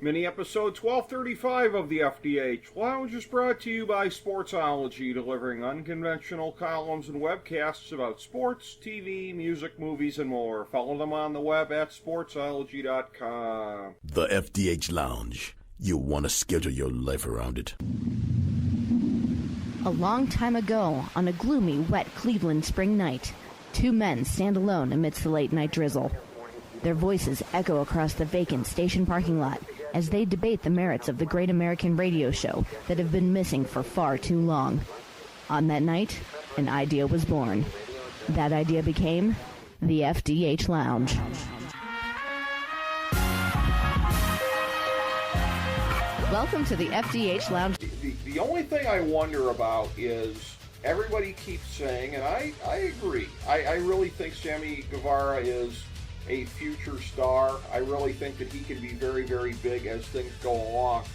Mini episode 1235 of the FDH Lounge is brought to you by Sportsology, delivering unconventional columns and webcasts about sports, TV, music, movies, and more. Follow them on the web at sportsology.com. The FDH Lounge. You'll want to schedule your life around it. A long time ago, on a gloomy, wet Cleveland spring night, two men stand alone amidst the late-night drizzle. Their voices echo across the vacant station parking lot as they debate the merits of the great American radio show that have been missing for far too long. On that night, an idea was born. That idea became the FDH Lounge. Welcome to the FDH Lounge. The only thing I wonder about is everybody keeps saying, and I agree, I really think Sammy Guevara is a future star. I really think that he can be very, very big as things go along.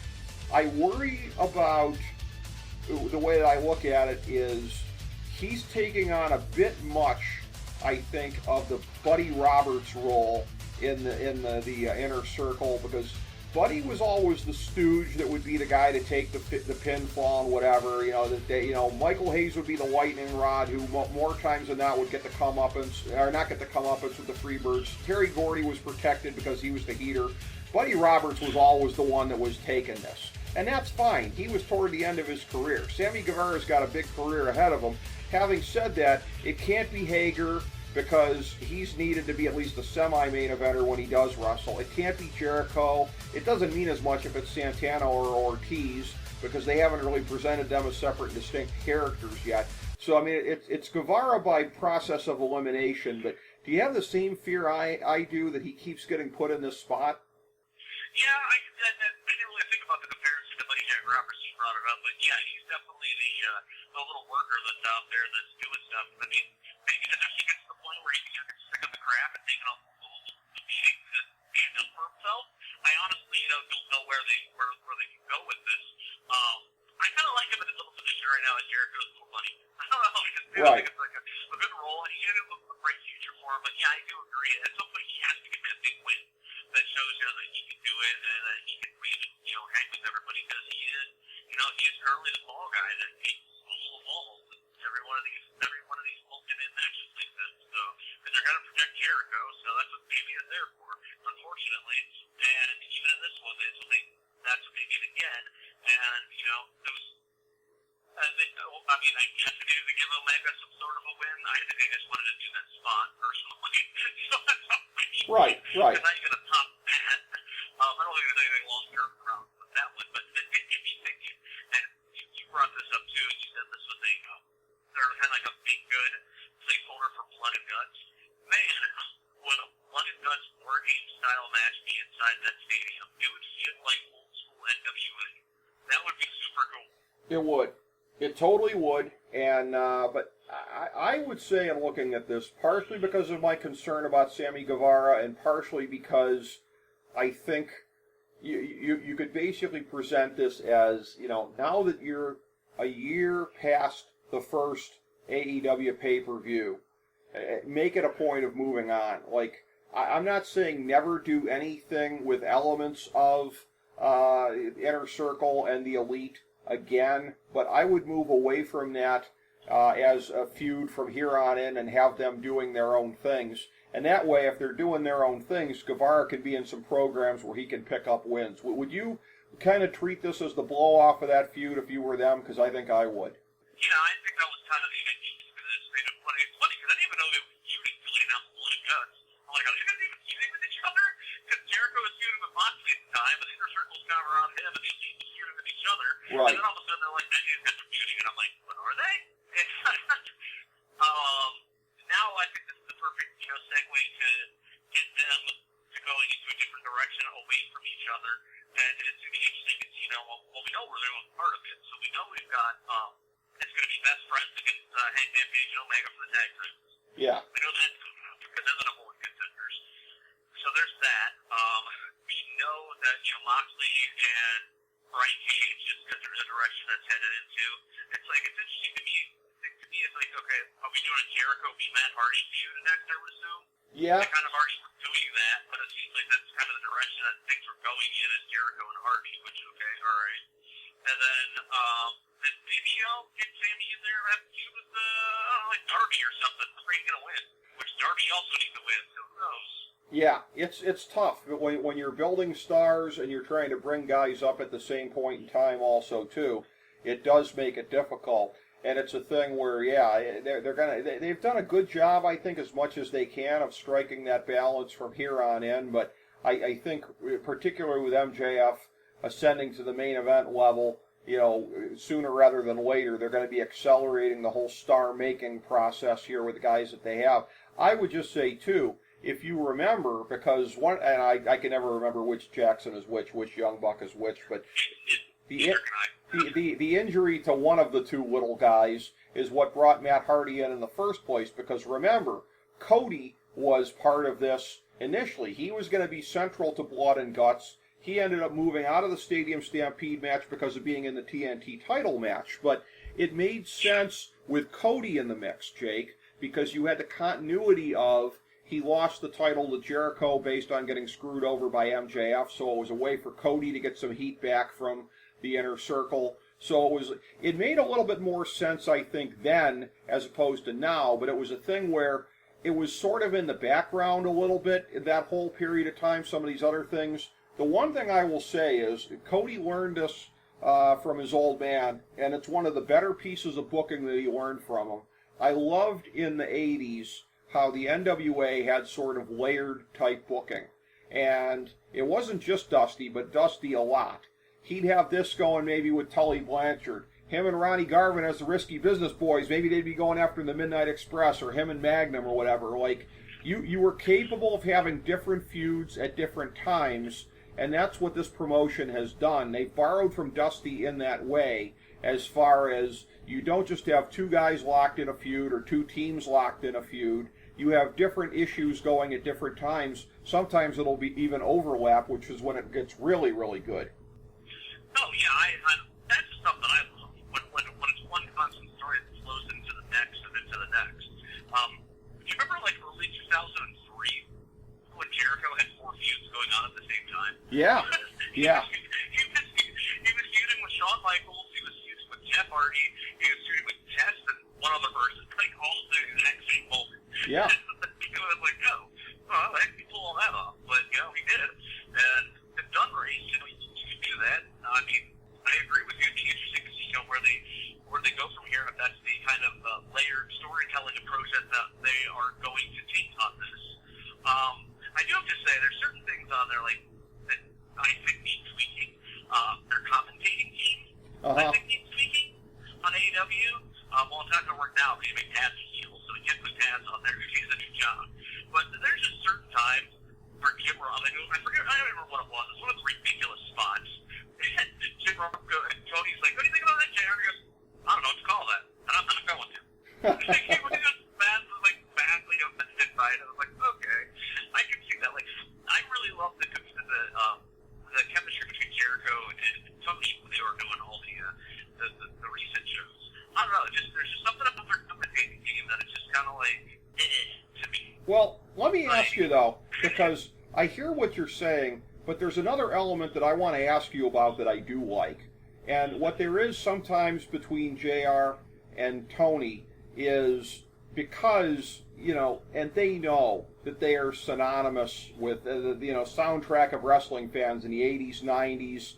I worry about the way that I look at it is he's taking on a bit much, I think, of the Buddy Roberts role in the inner circle, because Buddy was always the stooge that would be the guy to take the pinfall and whatever. Michael Hayes would be the lightning rod who more times than not would get the comeuppance, or not get the comeuppance with the Freebirds. Terry Gordy was protected because he was the heater. Buddy Roberts was always the one that was taking this. And that's fine. He was toward the end of his career. Sammy Guevara's got a big career ahead of him. Having said that, it can't be Hager, because he's needed to be at least a semi-main eventer when he does wrestle. It can't be Jericho. It doesn't mean as much if it's Santana or Ortiz, because they haven't really presented them as separate, distinct characters yet. So, I mean, it's Guevara by process of elimination, but do you have the same fear I do that he keeps getting put in this spot? Yeah, I didn't really think about the comparison to Buddy Jack Roberts. You brought it up, but yeah, he's definitely the little worker that's out there that's doing stuff. I mean, maybe if he gets to the point where he gets sick of the crap and taking on the meeting to stand up for himself, I honestly don't know where they can go with this. I kind of like him in his little position right now as Jericho's little buddy. I don't know, I think it's like a good role. He ended up with a great future for him, but yeah, I do agree. At some point, he has to get that big win that shows you that he can do it and that he can really, hang with everybody, because he is currently the ball guy that takes all the balls in every one of these multi-man matches like this. So, because they're going to protect Jericho, so that's what maybe is there for, unfortunately. And even in this one, that's what they did again. And, those. I guess they needed to give Omega some sort of a win. I think they just wanted to do that spot personally. So that's all I need. Right. Because now you're going to top that. I don't think there's anything long-term around with that one, but it can be thinking. And you brought this up too, and you said this was they're kind of like a big good placeholder for Blood and Guts. Man, would a Blood and Guts War Game style match be inside that stadium? It would feel like old school NWA. That would be super cool. It would. It totally would. And but I would say, in looking at this, partially because of my concern about Sammy Guevara, and partially because I think you could basically present this as, now that you're a year past the first AEW pay-per-view, make it a point of moving on. Like, I'm not saying never do anything with elements of Inner Circle and the Elite again, but I would move away from that as a feud from here on in and have them doing their own things. And that way, if they're doing their own things, Guevara could be in some programs where he can pick up wins. Would you kind of treat this as the blow-off of that feud if you were them? Because I think I would. Yeah, I think that was kind of the idea for this. It's funny because I didn't even know they were feuding really enough Blood and Guts. I'm like, are you guys even feuding with each other? Because Jericho was feuding with Moxley at the time, and the Inner Circle's kind of around him, and they seem to be feuding with each other. Right. And then all of a sudden they're like, man, these guys are feuding, and I'm like, what are they? And now I think this is the perfect, segue to get them to going into a different direction away from each other. And it's going to be interesting because, we know we're doing part of it, so we know we've got, it's going to be best friends against Hangman Page and Omega for the tag titles. Yeah. We know that because they're the number one contenders. So there's that. We know that, Moxley and Brian Cage, just because there's a direction that's headed into, it's like, it's interesting to me. It's like, okay, are we doing a Jericho v. Matt Hardy feud next, I would assume? Yeah. They kind of already were doing that, but it seems like that's kind of the direction that things were going in as Jericho and Hardy, which, okay, all right. And then maybe I'll get Sammy in there and have to do with, like Darby or something. Afraid he's going to win, which Darby also needs to win, so who knows? Yeah, it's tough when you're building stars and you're trying to bring guys up at the same point in time also, too. It does make it difficult. And it's a thing where, yeah, they've done a good job, I think, as much as they can of striking that balance from here on in. But I think, particularly with MJF ascending to the main event level, you know, sooner rather than later, they're going to be accelerating the whole star-making process here with the guys that they have. I would just say, too, if you remember, because one, and I can never remember which Jackson is which Young Buck is which, but the injury to one of the two little guys is what brought Matt Hardy in the first place, because remember, Cody was part of this initially. He was going to be central to Blood and Guts. He ended up moving out of the Stadium Stampede match because of being in the TNT title match, but it made sense with Cody in the mix, Jake, because you had the continuity of he lost the title to Jericho based on getting screwed over by MJF, so it was a way for Cody to get some heat back from the Inner Circle. So it made a little bit more sense, I think, then as opposed to now, but it was a thing where it was sort of in the background a little bit in that whole period of time, some of these other things. The one thing I will say is Cody learned this from his old man, and it's one of the better pieces of booking that he learned from him. I loved in the 80s how the NWA had sort of layered type booking. And it wasn't just Dusty, but Dusty a lot. He'd have this going maybe with Tully Blanchard. Him and Ronnie Garvin as the Risky Business Boys. Maybe they'd be going after the Midnight Express, or him and Magnum or whatever. Like, you were capable of having different feuds at different times, and that's what this promotion has done. They borrowed from Dusty in that way, as far as you don't just have two guys locked in a feud or two teams locked in a feud. You have different issues going at different times. Sometimes it'll be even overlap, which is when it gets really, really good. Oh, yeah, that's the stuff that I love. When it's one constant story that flows into the next and into the next. Do you remember, like, early 2003 when Jericho had 4 feuds going on at the same time? Yeah, yeah. He was feuding with Shawn Michaels, he was feuding with Jeff Hardy, he was feuding with Test and one other person, like all the exact same moment. Yeah. I was like, oh, well, I can pull all that off, but, you know, he did. And the Dunn race, you know, you can do that. I mean, I agree with you. It'd be interesting to see, you know, where they go from here, if that's the kind of layered storytelling approach that they are going to take on this. I do have to say, there's certain things on there, like, that I think need tweaking. Their commentating team, I think, needs tweaking on AEW. Well, it's not going to work now because you make Taz a heel, so you get the Taz on there because he's a new job. But there's just certain times where Jim Ross, I don't remember what it was. It's one of the ridiculous spots. And Jim Ross and Tony's like, what do you think about that, Jim? He goes, I don't know what to call that. And I'm not going to. He was just badly offended by it. I was like, okay, I can see that. Like, I really love the chemistry between Jericho and Tony when they were doing all the recent shows. I don't know, there's just something about their commentating team that it's just kind of like, to me. Well, let me ask you, though, because I hear what you're saying, but there's another element that I want to ask you about that I do like. And what there is sometimes between JR and Tony is because, you know, and they know that they are synonymous with, soundtrack of wrestling fans in the 80s, 90s,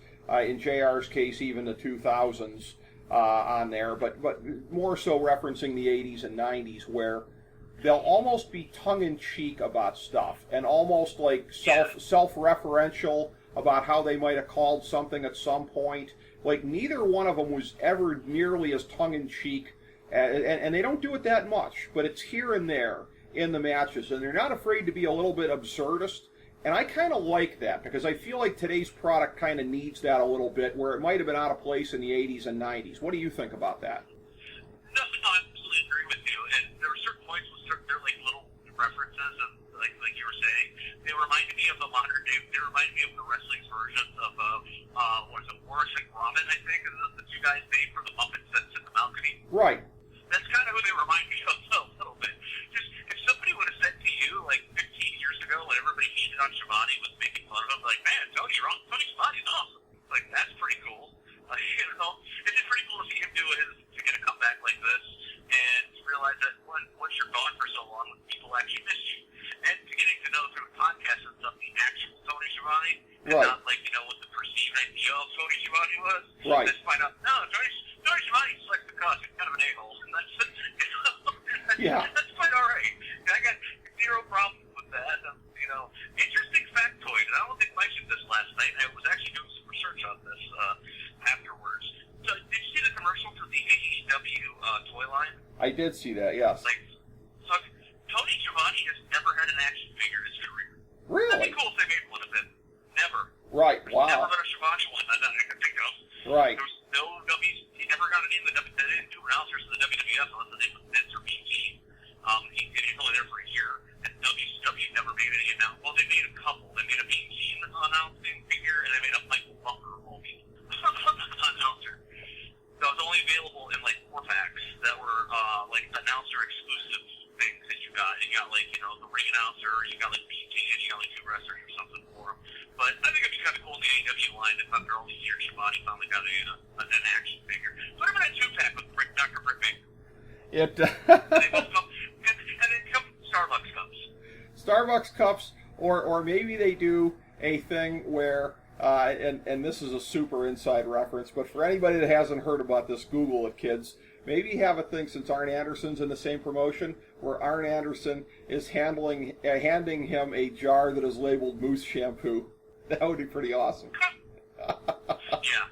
in JR's case, even the 2000s. On there, but more so referencing the 80s and 90s, where they'll almost be tongue-in-cheek about stuff and almost like self-referential about how they might have called something at some point. Like, neither one of them was ever nearly as tongue-in-cheek, and they don't do it that much, but it's here and there in the matches, and they're not afraid to be a little bit absurdist. And I kind of like that, because I feel like today's product kind of needs that a little bit, where it might have been out of place in the 80s and 90s. What do you think about that? No, I absolutely agree with you. And there were certain points where they're like little references, and like you were saying, they reminded me of the modern day. They reminded me of the wrestling version of what is it, Morris and Gromit, I think, is the two guys made for the Muppets that's in the balcony. Right. That's kind of who they remind me of a little bit. Just if somebody would have said to you, like, Tony Schiavone was. Right. Let's find out. No, Tony Schiavone selects the cause. He's kind of an a-hole. And that's quite all right. I got zero problems with that. Interesting factoid. And I don't think I mentioned this last night. I was actually doing some research on this afterwards. So, did you see the commercial for the AEW toy line? I did see that, yes. So Tony Schiavone has never had an action figure in his career. Really? That'd be cool if they made one of it. Never. Right, wow. Never been a Schiavone one that I can think of. Right. There was no he never got any in the they didn't do announcers in the WWF unless the name was Vince or BT. He was only there for a year, and WCW never made any announcement. Well, they made a couple. They made a BT announcing figure, and they made a Michael Bunker announcer. That was only available in 4-packs that were announcer exclusive things that you got. You got the ring announcer, you got BT, and you got 2 wrestlers or something for them. But I think it'd be kind of cool in the AEW line if after all these years, Schiavone finally got an action figure. Put him in a 2-pack with Dr. Britt Baker. And they both come, and then come Starbucks cups. Starbucks cups, or maybe they do a thing where, and this is a super inside reference, but for anybody that hasn't heard about this, Google it, kids. Maybe have a thing, since Arn Anderson's in the same promotion, where Arn Anderson is handing him a jar that is labeled Moose shampoo. That would be pretty awesome. Yeah.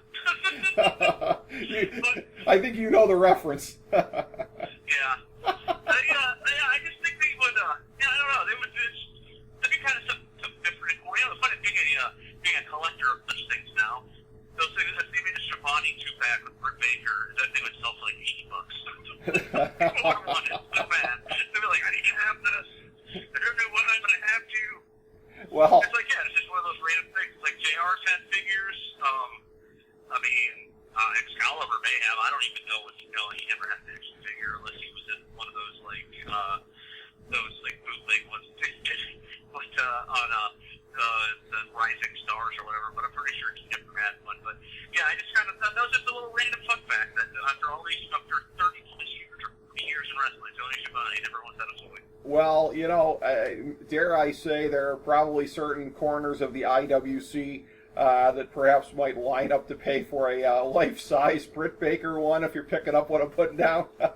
I think you know the reference. Yeah. I just think they would, I don't know, they would just, that'd be kind of something different. Well, it's funny being a collector of such things now. Those things, if they made a Schiavone 2-pack with Britt Baker, that thing would sell for $80. People would want it so bad. They'd be like, I need to have this. I don't know what I'm going to have to. Well, it's it's just one of those random things. Like JR's had figures. Excalibur may have. I don't even know what he never had an action figure unless he was in one of those bootleg ones. But on the Rising Stars or whatever. But I'm pretty sure he never had one. But yeah, I just kind of thought that was just a little random fun fact that after 30 plus years in wrestling, Tony Schiavone never once had a toy. Well, dare I say there are probably certain corners of the IWC that perhaps might line up to pay for a life-size Britt Baker one if you're picking up what I'm putting down. Well,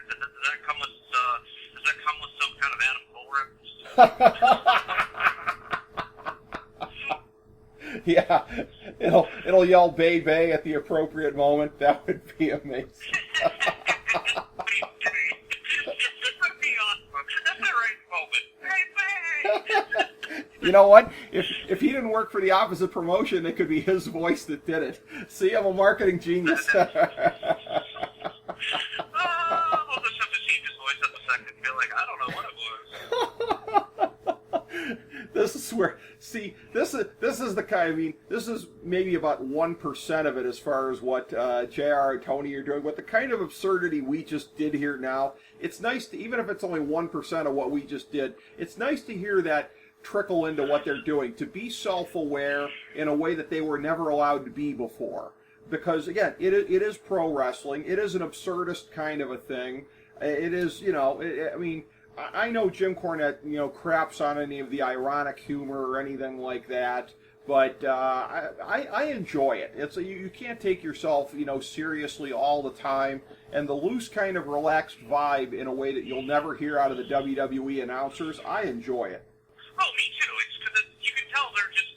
does that come with some kind of Adam Cole reference? Yeah, it'll yell "Bay Bay" at the appropriate moment. That would be amazing. You know what? If he didn't work for the opposite promotion, it could be his voice that did it. See, I'm a marketing genius. We'll just have to see his voice at the second and be like, I don't know what it was. This is where, see, this is the kind, this is maybe about 1% of it as far as what JR and Tony are doing, but the kind of absurdity we just did here now, it's nice to, even if it's only 1% of what we just did, it's nice to hear that trickle into what they're doing, to be self-aware in a way that they were never allowed to be before. Because, again, it is pro wrestling. It is an absurdist kind of a thing. It is, I know Jim Cornette, craps on any of the ironic humor or anything like that, but I enjoy it. It's you can't take yourself, seriously all the time, and the loose kind of relaxed vibe in a way that you'll never hear out of the WWE announcers, I enjoy it. Oh, me too. It's because you can tell they're just,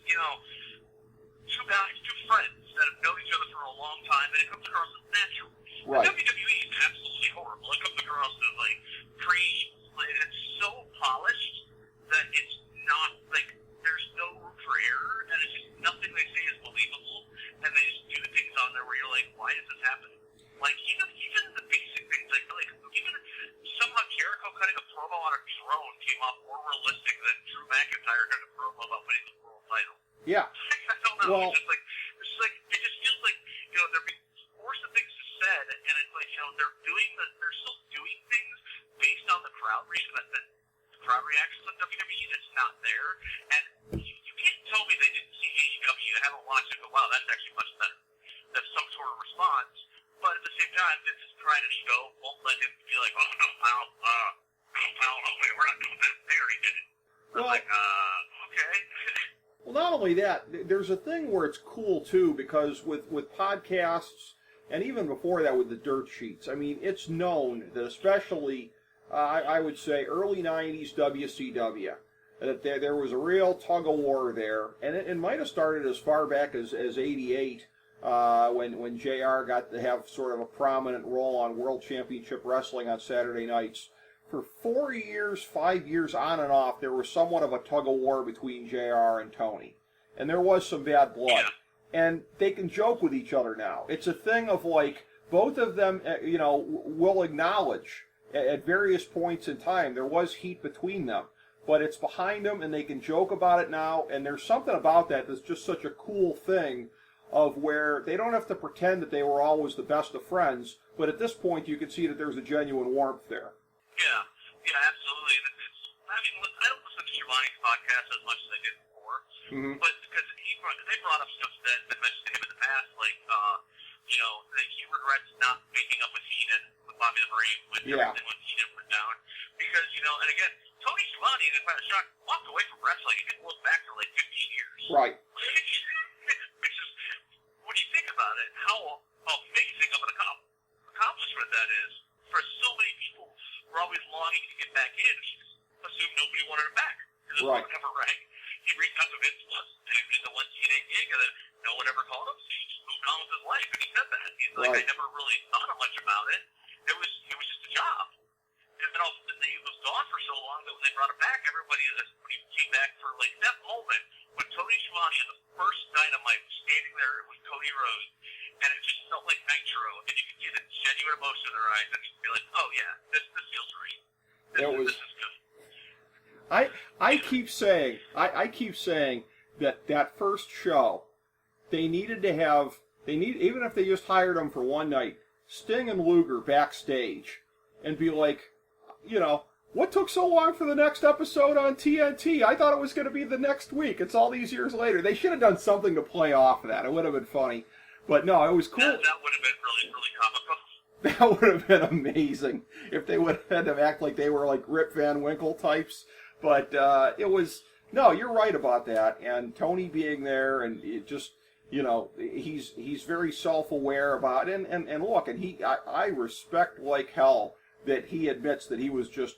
two friends that have known each other for a long time, and it comes across as natural. Right. The WWE is absolutely horrible. It comes across as it's so polished that it's not there's no room for error, and it's just nothing they say is believable, and they just do things on there where you're like, why is this happening? Even the basic things, even somehow Jericho cutting a promo on a drone came off more realistic than Drew McIntyre cutting a promo about winning the world title. Yeah. I don't know. Well, It just feels like, they're being forced the things said, and it's like, they're still doing things based on the crowd reactions on WWE that's not there, and you can't tell me they didn't see AEW, haven't watched it, but wow, that's actually much better. That's some sort of response, but at the same time, Vince is trying to show, won't let him be like, oh no, pal, wait, we're not doing that. They already did it. Well, I'm like, okay. Well, not only that, there's a thing where it's cool too, because with podcasts, and even before that with the dirt sheets, I mean, it's known that especially, I would say, early 90s WCW, that there was a real tug of war there, and it might have started as far back as 88, when JR got to have sort of a prominent role on World Championship Wrestling on Saturday nights. For 4 years, 5 years on and off, there was somewhat of a tug of war between JR and Tony. And there was some bad blood. And they can joke with each other now. It's a thing of like, both of them, will acknowledge at various points in time there was heat between them. But it's behind them and they can joke about it now. And there's something about that that's just such a cool thing of where they don't have to pretend that they were always the best of friends. But at this point, you can see that there's a genuine warmth there. Yeah, absolutely. I don't listen to Giovanni's podcast as much as I did before, but because they brought up stuff that mentioned to him in the past, like, that he regrets not making up with Heenan, with Bobby the Brain, with everything when Heenan went down. Because, and again, Tony Schiavone, if I was shocked, walked away from wrestling and didn't look back for like 15 years. Right. Which is, when you think about it, how amazing of an accomplishment that is for so many people. Were always longing to get back in. He just assumed nobody wanted him back. Because it was never right. He reached out to Vince once and did the one TNA gig, and then no one ever called him, so he just moved on with his life. And he said that. He's like, I never really thought much about it. It was just a job. And then he was gone for so long that when they brought him back, everybody, when he came back for like that moment, when Tony Schiavone on the first Dynamite was standing there with Cody Rhodes, and it just felt like Nitro, and you could see the genuine emotion in their eyes, and you'd be like, oh yeah, this feels right. This is good. I keep saying that first show, they needed to have, even if they just hired them for one night, Sting and Luger backstage, and be like, what took so long for the next episode on TNT? I thought it was going to be the next week. It's all these years later. They should have done something to play off of that. It would have been funny. But no, it was cool. That would have been really, really comical. That would have been amazing if they would have had them act like they were like Rip Van Winkle types. But it was, no, you're right about that. And Tony being there, and it just, he's very self-aware about it. And look, and I respect like hell that he admits that he was just,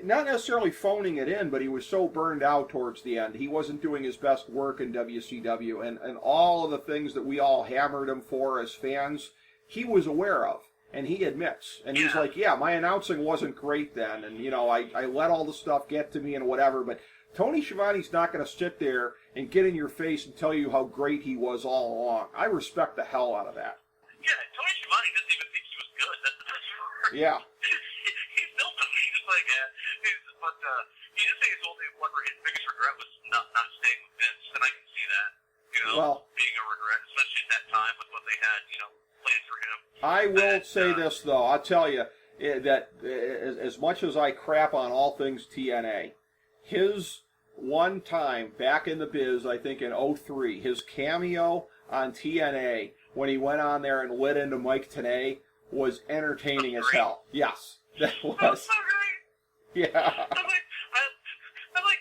not necessarily phoning it in, but he was so burned out towards the end. He wasn't doing his best work in WCW, and all of the things that we all hammered him for as fans, he was aware of, and he admits. And he's like, yeah, my announcing wasn't great then, and, I let all the stuff get to me and whatever, but Tony Schiavone's not going to sit there and get in your face and tell you how great he was all along. I respect the hell out of that. Yeah, Tony Schiavone doesn't even think he was good. That's the best part. Yeah. He's still he's like, but he did say his only his biggest regret was not staying with Vince, and I can see that, being a regret, especially at that time with what they had, planned for him. I will say this though, I'll tell you that as much as I crap on all things TNA, his one time back in the biz, I think in 03, his cameo on TNA when he went on there and lit into Mike Tenay was entertaining as hell. Yes, that was. That was so great. Yeah. I like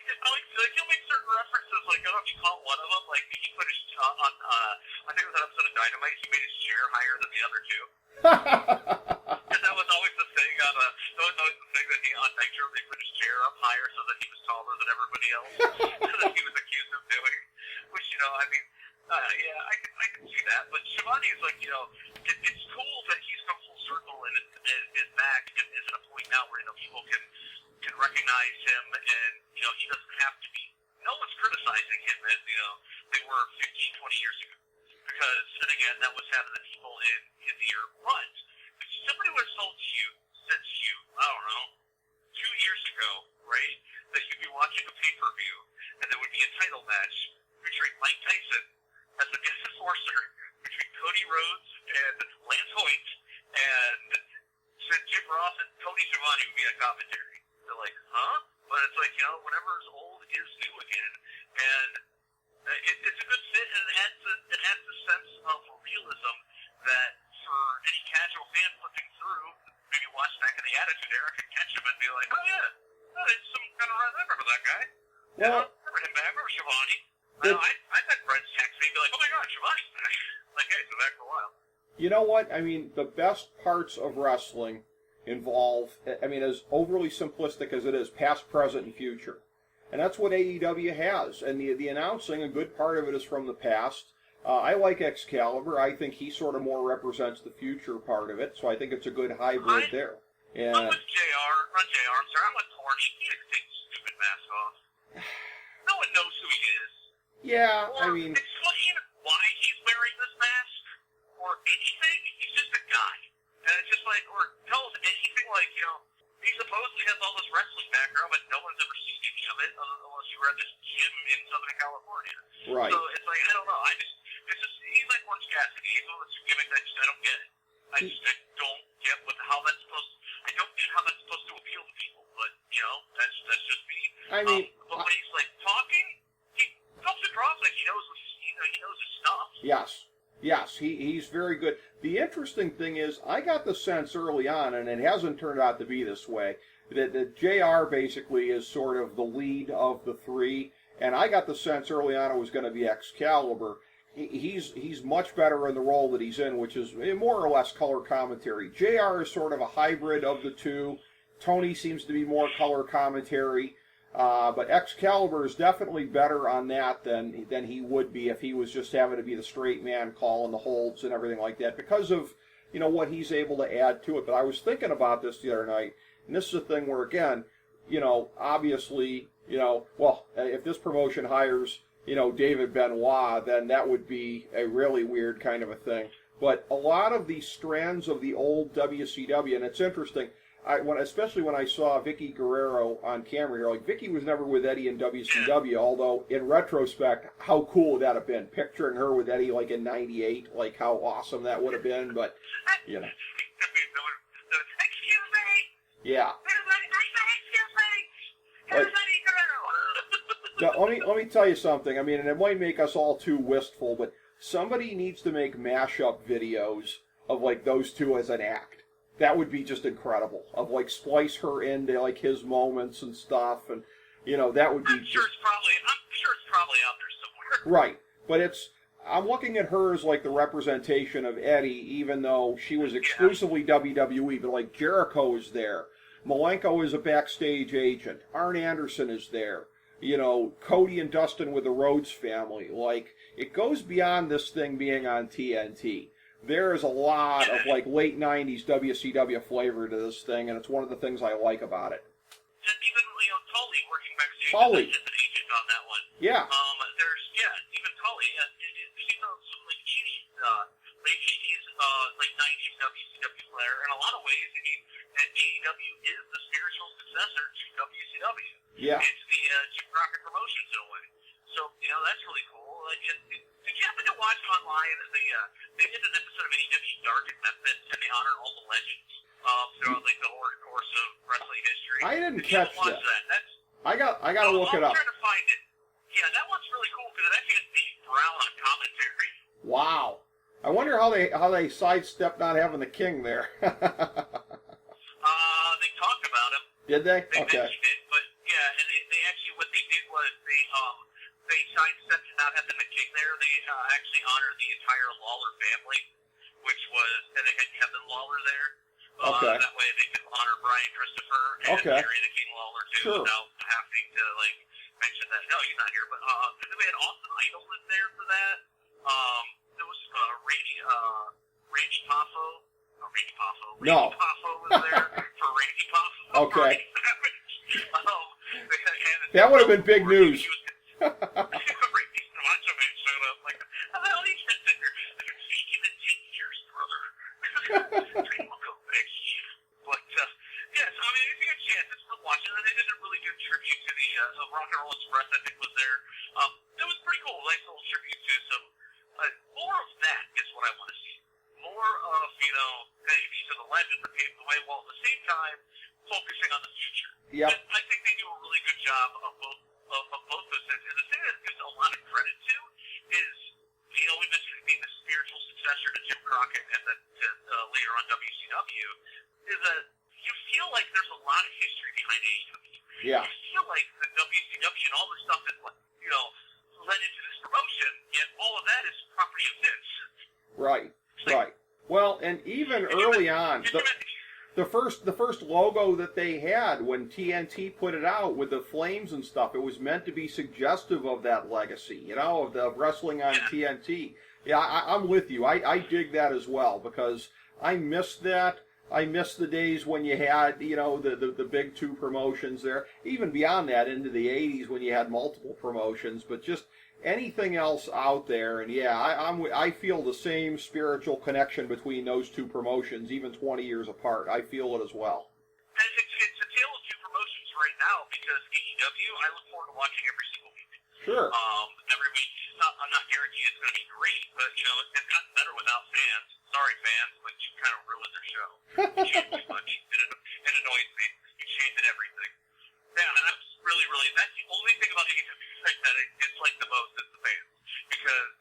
he'll make certain references, like, I don't know if you caught one of them, like, he put his, I think it was an episode of Dynamite, he made his chair higher than the other two. Because that was always the thing that he, on Nitro, they put his chair up higher so that he was taller than everybody else, that he was accused of doing, which, I can see that, but Schiavone is like, it's cool that he's come full circle and is back and is at a point now where, people can recognize him, and, he doesn't have to be. No one's criticizing him as, they were 15, 20 years ago. Because, and again, that was having the people in his ear. But if somebody would have told you, since you, I don't know, 2 years ago, right, that you'd be watching a pay-per-view, and there would be a title match featuring Mike Tyson as the guest enforcer between Cody Rhodes and Lance Hoyt, and Jim Ross and Tony Schiavone would be on commentary. They're like, huh? But it's like, whenever is old is new again. And it's a good fit, and it adds the sense of realism that for any casual fan flipping through, maybe watch back in the Attitude Era, can catch him and be like, oh yeah, it's some kind of, I remember that guy. Well, I remember him back, I remember Schiavone. I know, I've had friends text me and be like, oh my God, Shivani's back. Like, hey, it's been back for a while. You know what? I mean, the best parts of wrestling involve, I mean, as overly simplistic as it is, past, present, and future. And that's what AEW has. And the announcing, a good part of it is from the past. I like Excalibur. I think he sort of more represents the future part of it, so I think it's a good hybrid there. And I'm with JR. Not JR, I'm sorry. I'm with Corny. He should take the stupid mask off. No one knows who he is. yeah, Or I mean, explain why he's wearing this mask, or anything. He's just a guy. And it's just like, or tell us anything like, you know, he supposedly has all this wrestling background, but no one's ever seen any of it unless you were at this gym in Southern California. right. So it's like, I don't know. He's like Orange Cassidy. He's one of those gimmicks I don't get it. I don't get how that's supposed to, I don't get how that's supposed to appeal to people, but, you know, that's just me. I mean, but when he's like talking, he comes across like he knows he knows his stuff. Yes, he's very good. The interesting thing is, I got the sense early on, and it hasn't turned out to be this way, that JR basically is sort of the lead of the three, and I got the sense early on it was going to be Excalibur. He's much better in the role that he's in, which is more or less color commentary. JR is sort of a hybrid of the two. Tony seems to be more color commentary. But Excalibur is definitely better on that than he would be if he was just having to be the straight man calling the holds and everything like that, because of, you know, what he's able to add to it. But I was thinking about this the other night, and this is a thing where, again, you know, obviously, you know, well, if this promotion hires, you know, David Benoit, then that would be a really weird kind of a thing. But a lot of these strands of the old WCW, and it's interesting, especially when I saw Vicky Guerrero on camera here, like, Vicky was never with Eddie in WCW, although in retrospect, how cool would that have been? Picturing her with Eddie, like, in '98, like, how awesome that would have been, but, you know. Excuse me! Yeah. Excuse me! Now, let me tell you something. I mean, and it might make us all too wistful, but somebody needs to make mashup videos of, like, those two as an act. That would be just incredible. Of, like, splice her into, like, his moments and stuff, and, you know, that would be I'm sure it's probably out there somewhere. right. But I'm looking at her as, like, the representation of Eddie, even though she was exclusively WWE, but, like, Jericho is there. Malenko is a backstage agent. Arn Anderson is there. You know, Cody and Dustin with the Rhodes family. Like, it goes beyond this thing being on TNT. There is a lot of, like, late 90s WCW flavor to this thing, and it's one of the things I like about it. And even, you know, Tully working backstage Tully. as an agent on that one. Yeah. Even Tully, she's on some, like, late 80s, late 90s WCW flair. In a lot of ways, I mean, and AEW is the spiritual successor to WCW. Yeah. It's the Jim Crockett Promotions in a way. So, you know, that's really cool. Did you happen to watch online they did an episode of AEW Dark and Memphis, and they honored all the legends throughout, like, the course of wrestling history? I didn't Did you catch watch that? I got to look it up. I'm trying to find it. Yeah, that one's really cool because it actually has Dave Brown on commentary. Wow. I wonder how they sidestepped not having the King there. They talked about him. Did they? They Okay. mentioned it, but yeah, and they actually, what they did was they sidestepped to not having the King there. They actually honored the entire Lawler family, which was, and they had Kevin Lawler there. Okay. That way they could honor Brian Christopher and Jerry the King Lawler too, Sure. without having to, like, mention that. No, he's not here, but we had Austin Idol was there for that. There was Randy Poffo. Randy Poffo. No. Randy Poffo was there for Randy Poffo. Okay. That would have been big news. Randy Macho Man showed up like, how the hell did he get there? They're taking the teachers, brother. But, yeah, so, I mean, if you get a chance, it's worth watching. And they did a really good tribute to the Rock and Roll Express, I think, was there. It was pretty cool. Nice little tribute to some, more of that is what I want to see. More of, you know, hey, these are the legends that paved the way, while at the same time, focusing on the future. Yep. And I think they do a really good job of both those things. And the thing that gives a lot of credit to is, you know, we mentioned being the spiritual successor to Jim Crockett and then later on WCW, is that you feel like there's a lot of history behind AEW. Yeah. You feel like the WCW and all the stuff that, you know, led into the and even early on, the first logo that they had when TNT put it out with the flames and stuff, it was meant to be suggestive of that legacy, you know, of the wrestling on TNT. Yeah, I'm with you. I dig that as well because I miss that. I miss the days when you had, you know, the big two promotions there. Even beyond that, into the 80s when you had multiple promotions, but just anything else out there. And yeah, I feel the same spiritual connection between those two promotions, even 20 years apart. I feel it as well. And it's a tale of two promotions right now because AEW, I look forward to watching every single week. Sure. Every week. I'm not guaranteed it's going to be great, but, you know, it's gotten better without fans. Sorry, fans, but you kind of ruined their show. You changed too much. It annoys me. You changed everything. Yeah, and that's really, that's the only thing about AEW that I dislike the most is the fans. Because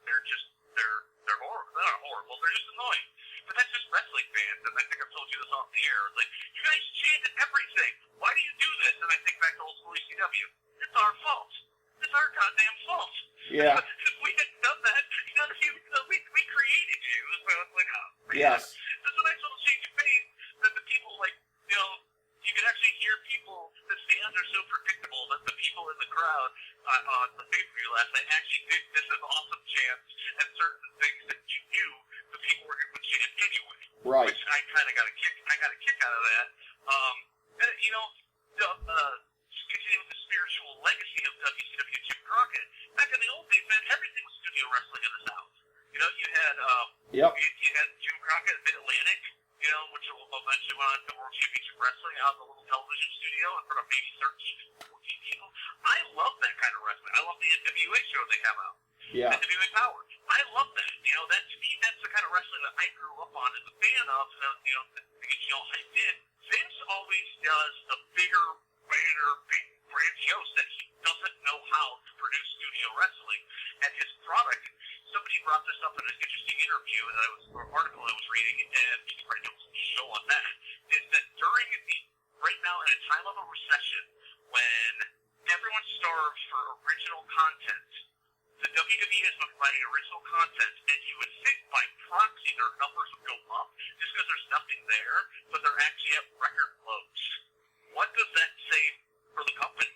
they're horrible. They're not horrible, they're just annoying. But that's just wrestling fans, and I think I've told you this off the air. It's like, you guys chanted everything. Why do you do this? And I think back to old school ECW. It's our fault. It's our goddamn fault. Yeah. If we hadn't done that, you know, we created you. So it's like, oh, man. Yes. There's a nice little change of pace that the people, like, you know, you can actually hear people, the fans are so predictable that the people in the crowd on the pay-per-view last night actually think this is awesome chants and certain things that you knew the people were going to chant anyway. Right. Which I kind of got a kick out of that. And, you know, just continuing the spiritual legacy of WCW Jim Crockett. Back in the old days, man, everything was studio wrestling in the South. You know, you had you had Jim Crockett at Mid-Atlantic, you know, which will eventually went on to World Championship Wrestling out in the little television studio in front of maybe 13 to 14 people. I love that kind of wrestling. I love the NWA show they have out. Yeah. NWA Power. I love that. You know, that to me, that's the kind of wrestling that I grew up on as a fan of, you know, to get you all hyped in. Vince always does the bigger, better, big, grandiose that he doesn't know how to produce studio wrestling. And his product, somebody brought this up in an interesting interview, and or article I was reading, and you can probably do a show on that, is that during right now in a time of a recession, when everyone's starved for original content, the WWE has been providing original content, and you would think by proxy their numbers would go up just because there's nothing there, but they're actually at record lows. What does that say for the company?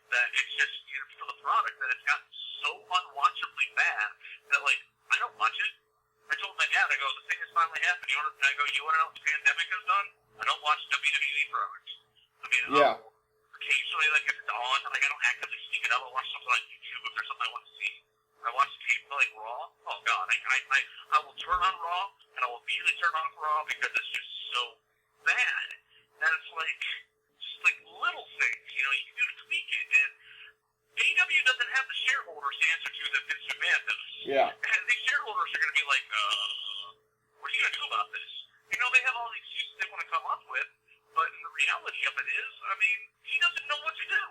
That it's just, you know, for the product, that it's gotten so unwatchably bad that, like, I don't watch it. I told my dad, I go, the thing has finally happened. You want to know what the pandemic has done? I don't watch WWE products. I mean, occasionally, like, if it's on, like, I don't actively seek it out. I'll watch something on YouTube if there's something I want to see. I watch tape like Raw. Oh God, I will turn on Raw and I will immediately turn off Raw because it's just so bad. And it's like little things, you know, you can do to tweak it. And AEW doesn't have the shareholders to answer to that Vince McMahon does. Yeah. And these shareholders are going to be like, what are you going to do about this? You know, they have all these excuses they want to come up with, but the reality of it is, I mean, he doesn't know what to do.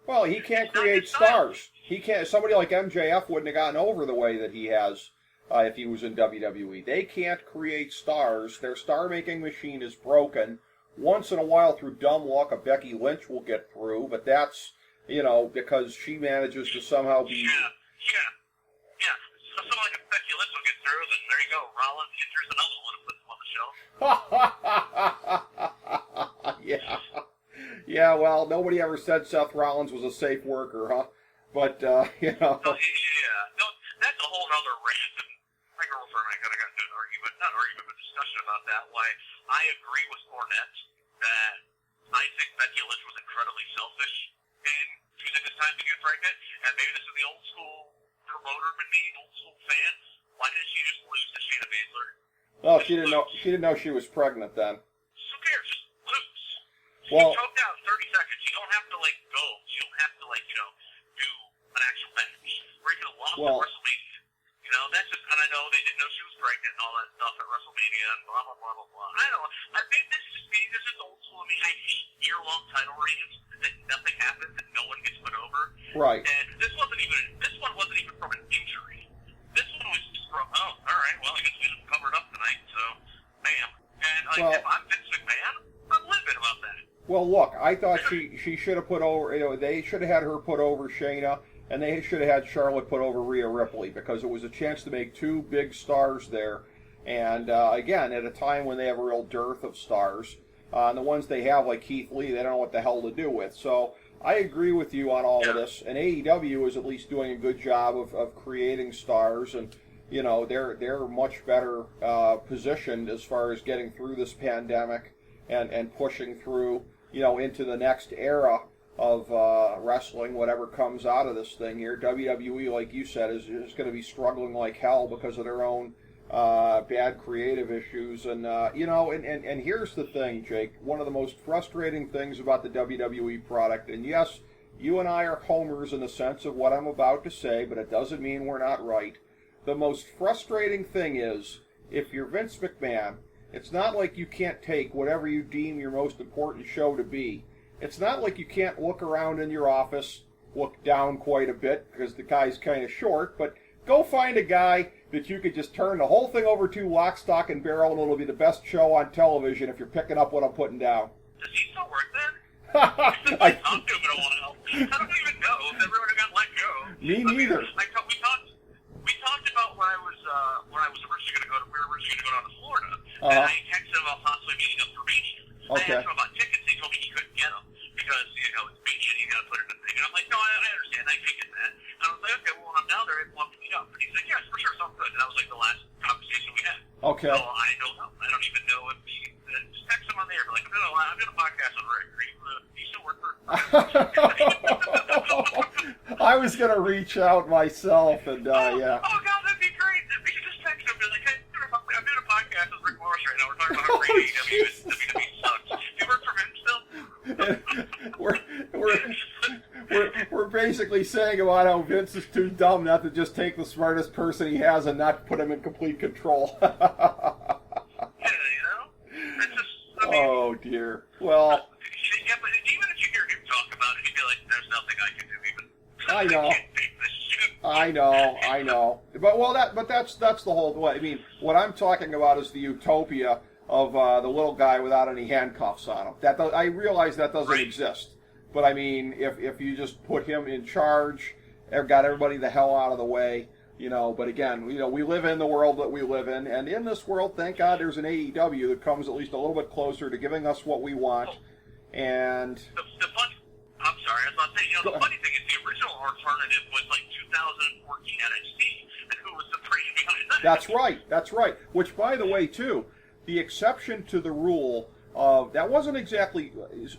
Well, he can't create stars. He can't. Somebody like MJF wouldn't have gotten over the way that he has if he was in WWE. They can't create stars. Their star-making machine is broken. Once in a while, through dumb luck, a Becky Lynch will get through, but that's, you know, because she manages to somehow be. Yeah. So someone like a Becky Lynch will get through, then there you go. Rollins enters another one and puts him on the shelf. Yeah. Yeah, well, nobody ever said Seth Rollins was a safe worker, huh? But, you know. No, that's a whole other rant. And my girlfriend and I kind of got into an but discussion about that. Why I agree with Cornette that I think Becky Lynch was incredibly selfish in choosing this time to get pregnant. And maybe this is the old school promoter in me, old school fan. Why didn't she just lose to Shayna Baszler? Well, she didn't know she was pregnant then. Who cares? Just lose. Well, you choked out in 30 seconds. You don't have to, like, go. You don't have to, like, you know, do an actual match. Or you could have lost at WrestleMania. You know, that's just, and I know they didn't know she was pregnant and all that stuff at WrestleMania and blah, blah, blah, blah, blah. I don't know. I think this is old school to me. I hate year-long title reigns that nothing happens and no one gets put over. Right. And this one wasn't even from an injury. This one was just from, oh, all right, well, I guess we didn't cover it up tonight, so, bam. And, like, if I'm Vince McMahon, I'm livid about that. Well, look, I thought she should have put over, you know, they should have had her put over Shayna, and they should have had Charlotte put over Rhea Ripley, because it was a chance to make two big stars there. And again, at a time when they have a real dearth of stars, and the ones they have, like Keith Lee, they don't know what the hell to do with. So I agree with you on all of this. And AEW is at least doing a good job of creating stars, and they're much better positioned as far as getting through this pandemic and pushing through into the next era of wrestling, whatever comes out of this thing here. WWE, like you said, is going to be struggling like hell because of their own bad creative issues. And and here's the thing, Jake. One of the most frustrating things about the WWE product, and yes, you and I are homers in the sense of what I'm about to say, but it doesn't mean we're not right. The most frustrating thing is, if you're Vince McMahon, it's not like you can't take whatever you deem your most important show to be. It's not like you can't look around in your office, look down quite a bit, because the guy's kind of short, but go find a guy that you could just turn the whole thing over to, lock, stock, and barrel, and it'll be the best show on television if you're picking up what I'm putting down. Does he still work there? I talked to him in a while. I don't even know if everyone got let go. Me neither. We talked about when I was originally going to go to. We were originally going to go down to Florida, Uh-huh. and I texted him about possibly meeting up for Mania. Okay. I asked him about tickets. He told me he couldn't get them because it's Mania. You got to put it in the thing. And I'm like, no, I understand. I can get that. And I was like, okay, well, when I'm down there, I'd love to meet up. And he's like, yes, for sure, sounds good. And that was like the last conversation we had. Okay. So I don't know. I don't even know if he. Just text him on there. Like, I'm doing a podcast with Rick. Do you still work for? I was going to reach out myself, and yeah. Oh, God, that'd be great. You can just text him. Be like, hey, I'm doing a podcast with Rick Morris right now. We're talking about how great AEW is. WWE sucks. Do you work for him still? We're basically saying about how Vince is too dumb not to just take the smartest person he has and not put him in complete control. It's just, oh, dear. Well, yeah, but even if you hear him talk about it, you'd be like, there's nothing I can do even. I know. I can't take this shit. I know. But that's the whole way. I mean, what I'm talking about is the utopia of the little guy without any handcuffs on him. I realize that doesn't exist. But I mean, if you just put him in charge, got everybody the hell out of the way, But again, we live in the world that we live in, and in this world, thank God, there's an AEW that comes at least a little bit closer to giving us what we want. And I'm sorry, I was about to say, the funny thing is the original alternative was like 2014 NXT, and who was the brain behind that? That's right. Which, by the way, too, the exception to the rule of that wasn't exactly.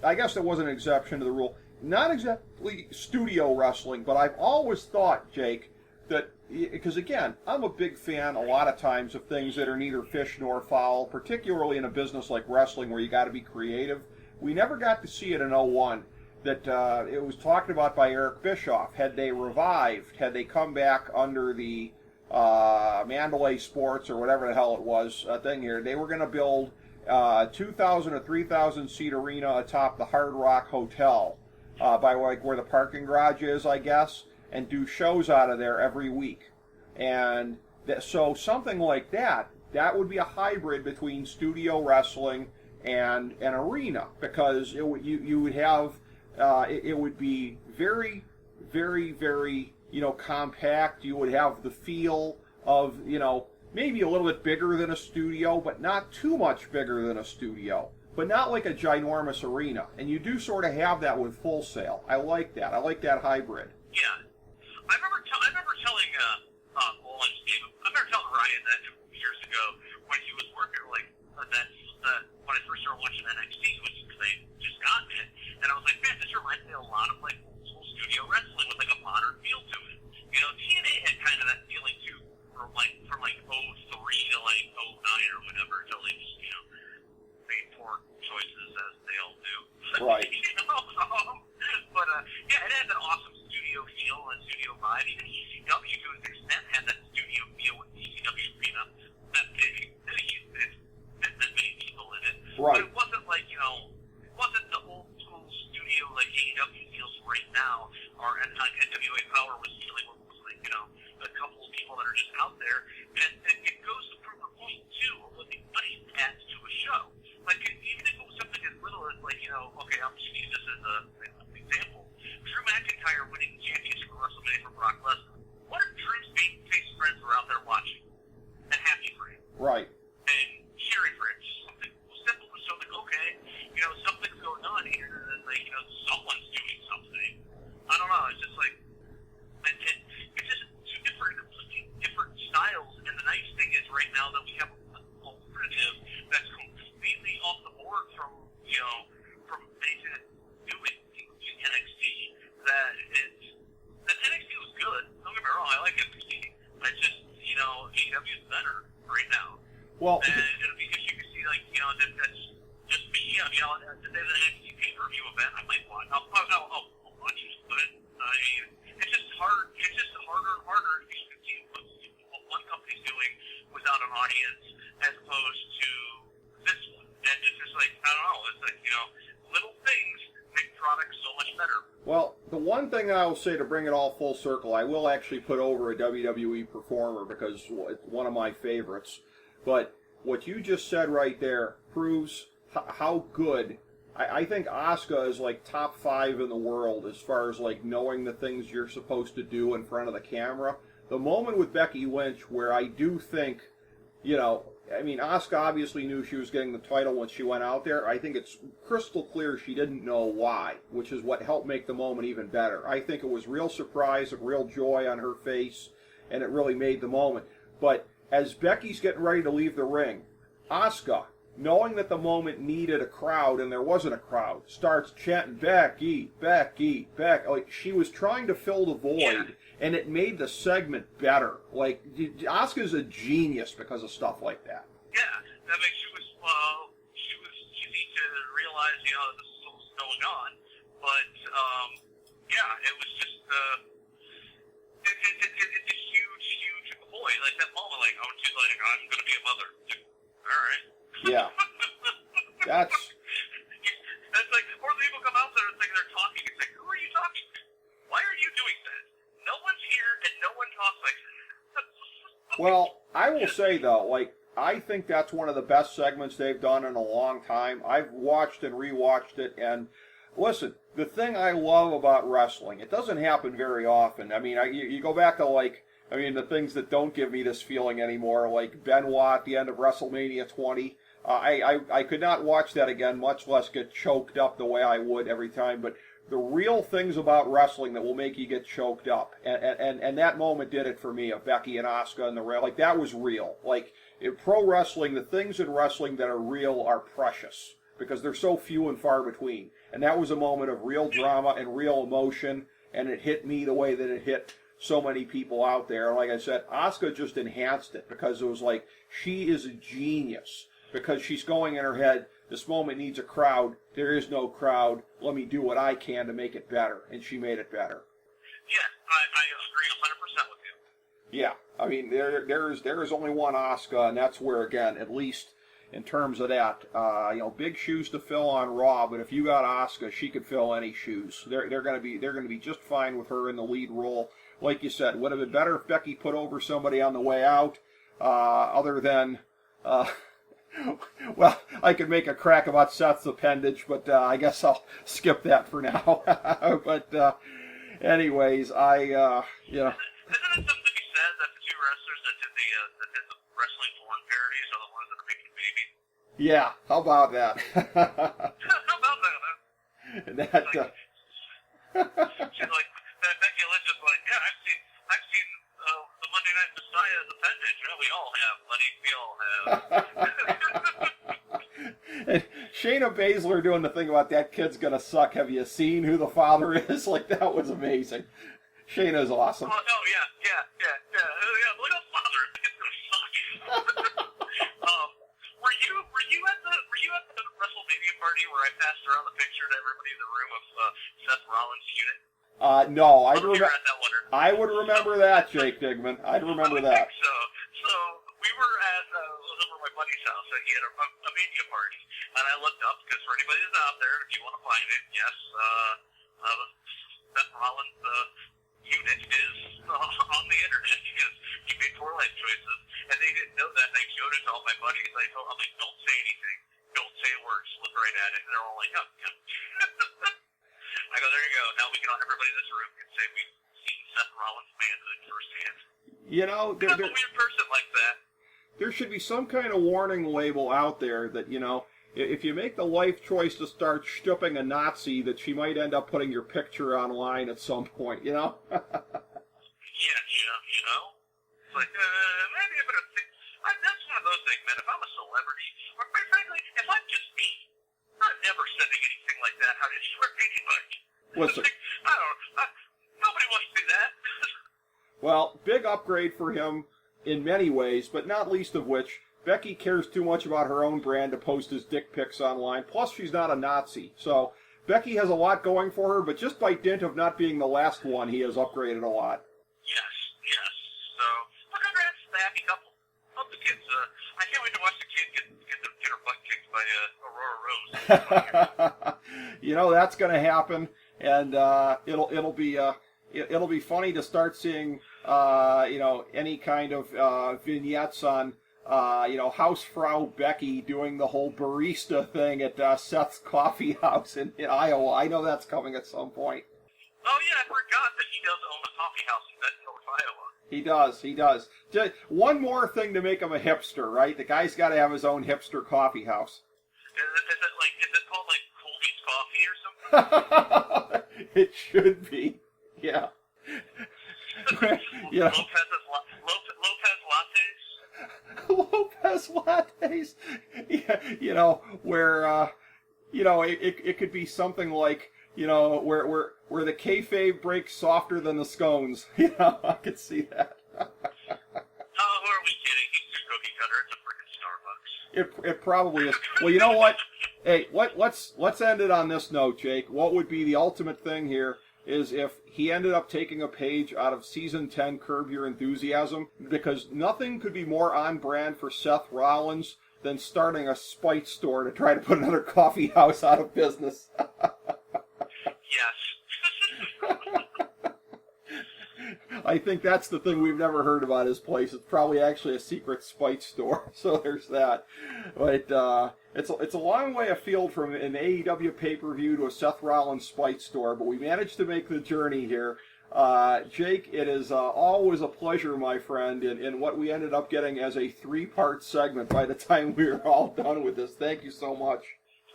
I guess there was an exception to the rule. Not exactly studio wrestling, but I've always thought, Jake, that because again, I'm a big fan a lot of times of things that are neither fish nor fowl, particularly in a business like wrestling where you got to be creative. We never got to see it in '01. That it was talked about by Eric Bischoff. Had they revived, had they come back under the Mandalay Sports or whatever the hell it was thing here, they were going to build 2,000 or 3,000 seat arena atop the Hard Rock Hotel by like where the parking garage is, I guess, and do shows out of there every week. And so something like that would be a hybrid between studio wrestling and an arena, because you would have it would be very, very, very compact. You would have the feel of maybe a little bit bigger than a studio, but not too much bigger than a studio, but not like a ginormous arena. And you do sort of have that with Full Sail. I like that. I like that hybrid. Yeah, I remember telling Ryan that years ago when he was working that when I first started watching NXT was because I just gotten it, and I was like, man, this reminds me a lot of like old school studio wrestling with like a modern feel to it. TNA had kind of that feeling too from like '03 to like '09 or whatever, until they just made poor choices as they all do. Right. But yeah, it had an awesome studio feel and studio vibe. Even ECW to an extent had that studio feel with the ECW arena. That many people in it. Right. But it wasn't like, it wasn't the old school studio like AEW feels right now, or NWA Power was feeling where it was like, a couple of people that are just out there. And it goes to prove a point, too, of what the audience adds to a show. Like, even if it was something as little as, like, okay, I'm just going to use this as an example. Drew McIntyre winning the championship for WrestleMania from Brock Lesnar. What if Drew's babyface friends were out there watching and happy for him? Right. It's just, AEW is better right now. Well, And because you can see, that's just me. There's an NXT pay-per-view event I might watch. I'll watch it, but it's just hard. It's just harder and harder because you can see what one company's doing without an audience as opposed to this one. And it's just like, I don't know. It's like, little things make products so much better. well, the one thing I will say to bring it all full circle, I will actually put over a WWE performer because it's one of my favorites. But what you just said right there proves how good. I think Asuka is like top 5 in the world as far as like knowing the things you're supposed to do in front of the camera. The moment with Becky Lynch where I do think, Asuka obviously knew she was getting the title when she went out there. I think it's crystal clear she didn't know why, which is what helped make the moment even better. I think it was real surprise and real joy on her face, and it really made the moment. But as Becky's getting ready to leave the ring, Asuka, knowing that the moment needed a crowd and there wasn't a crowd, starts chanting, Becky, Becky, Becky. Like, she was trying to fill the void, and it made the segment better. Like, Asuka's a genius because of stuff like that. Yeah, that makes she was easy to realize, this is what was going on. But, it was just, it's a huge void. Like, that moment, like, she's like, I'm going to be a mother. All right. Yeah. That's like, or the people come out there and think they're talking. It's like, who are you talking to? Why are you doing that? No one's here and no one talks like that. Well, I will say though, like, I think that's one of the best segments they've done in a long time. I've watched and rewatched it, and listen, the thing I love about wrestling, it doesn't happen very often. I mean, you go back to the things that don't give me this feeling anymore, like Benoit at the end of WrestleMania 20. I could not watch that again, much less get choked up the way I would every time. But the real things about wrestling that will make you get choked up, and that moment did it for me, of Becky and Asuka and the rail. Like, that was real. Like, in pro wrestling, the things in wrestling that are real are precious because they're so few and far between. And that was a moment of real drama and real emotion, and it hit me the way that it hit so many people out there. And like I said, Asuka just enhanced it because it was like, she is a genius. Because she's going in her head, this moment needs a crowd. There is no crowd. Let me do what I can to make it better. And she made it better. Yeah, I agree 100% with you. Yeah, I mean, there is only one Asuka, and that's where, again, at least in terms of that, big shoes to fill on Raw. But if you got Asuka, she could fill any shoes. They're going to be just fine with her in the lead role. Like you said, would have been better if Becky put over somebody on the way out, other than. Well, I could make a crack about Seth's appendage, but I guess I'll skip that for now. But anyways, Isn't it something to be said that the two wrestlers that did the wrestling porn parodies are the ones that are making babies? Yeah, how about that? How about that, huh? That. She's like, Becky Lynch is like, yeah, I've seen the Monday Night Messiah's appendage. Yeah, we all have, buddy. We all have. And Shayna Baszler doing the thing about that kid's gonna suck. Have you seen who the father is? Like, that was amazing. Shayna's awesome. Oh, yeah. Look at the father. The kid's gonna suck. Were you at the WrestleMania party where I passed around the picture to everybody in the room of Seth Rollins' unit? No, I I would remember that, Jake Digman. I'd remember that. So we were at was over my buddy's house, and he had a Mania party, and I looked up because for anybody that's out there, if you want to find it, yes, Seth Rollins' unit is on the internet because he made poor life choices, and they didn't know that. And I showed it to all my buddies. I'm like, don't say anything, don't say a word, just look right at it, and they're all like, oh, yeah. I go, there you go. Now everybody in this room can say we've seen Seth Rollins' manhood firsthand. There's a weird person like that. There should be some kind of warning label out there that, if you make the life choice to start stooping a Nazi, that she might end up putting your picture online at some point, Yeah, It's like, maybe I better think. That's one of those things, man. If I'm a celebrity, or quite frankly, if I'm just me, I'm never sending anything like that out to anybody. Listen. I don't know. Nobody wants to do that. Well, big upgrade for him in many ways, but not least of which, Becky cares too much about her own brand to post his dick pics online. Plus, she's not a Nazi. So, Becky has a lot going for her, but just by dint of not being the last one, he has upgraded a lot. Yes. So, well, congrats to the happy couple. Hope the kids, I can't wait to watch the kid get her butt kicked by Aurora Rose. You know, that's going to happen, and it'll be funny to start seeing any kind of vignettes on Hausfrau Becky doing the whole barista thing at Seth's Coffee House in Iowa. I know that's coming at some point. Oh yeah, I forgot that he does own a coffee house in Bedford, Iowa. He does. Just one more thing to make him a hipster, right? The guy's got to have his own hipster coffee house. Is it called like Colby's Coffee or something? It should be. Yeah. Yeah. Lopez lattes. Yeah, where it could be something like, where the kayfabe breaks softer than the scones. I could see that. Oh, who are we kidding? He's too cookie cutter. It's a freaking Starbucks. It probably is. Well, you know what? Hey, let's end it on this note, Jake. What would be the ultimate thing here is if he ended up taking a page out of Season 10 Curb Your Enthusiasm, because nothing could be more on brand for Seth Rollins than starting a spite store to try to put another coffee house out of business. Yes. I think that's the thing we've never heard about his place. It's probably actually a secret spite store. So there's that. But it's a long way afield from an AEW pay-per-view to a Seth Rollins spite store, but we managed to make the journey here. Jake, it is always a pleasure, my friend, in what we ended up getting as a 3-part segment by the time we were all done with this. Thank you so much.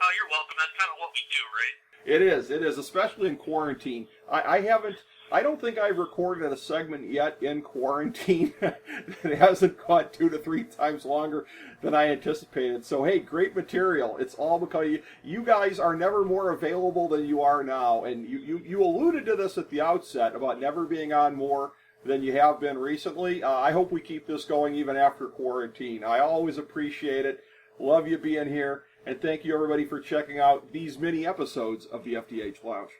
Oh, you're welcome. That's kind of what we do, right? It is, especially in quarantine. I don't think I've recorded a segment yet in quarantine that hasn't gone 2 to 3 times longer than I anticipated. So, hey, great material. It's all because you guys are never more available than you are now. And you alluded to this at the outset about never being on more than you have been recently. I hope we keep this going even after quarantine. I always appreciate it. Love you being here. And thank you, everybody, for checking out these mini episodes of the FDH Lounge.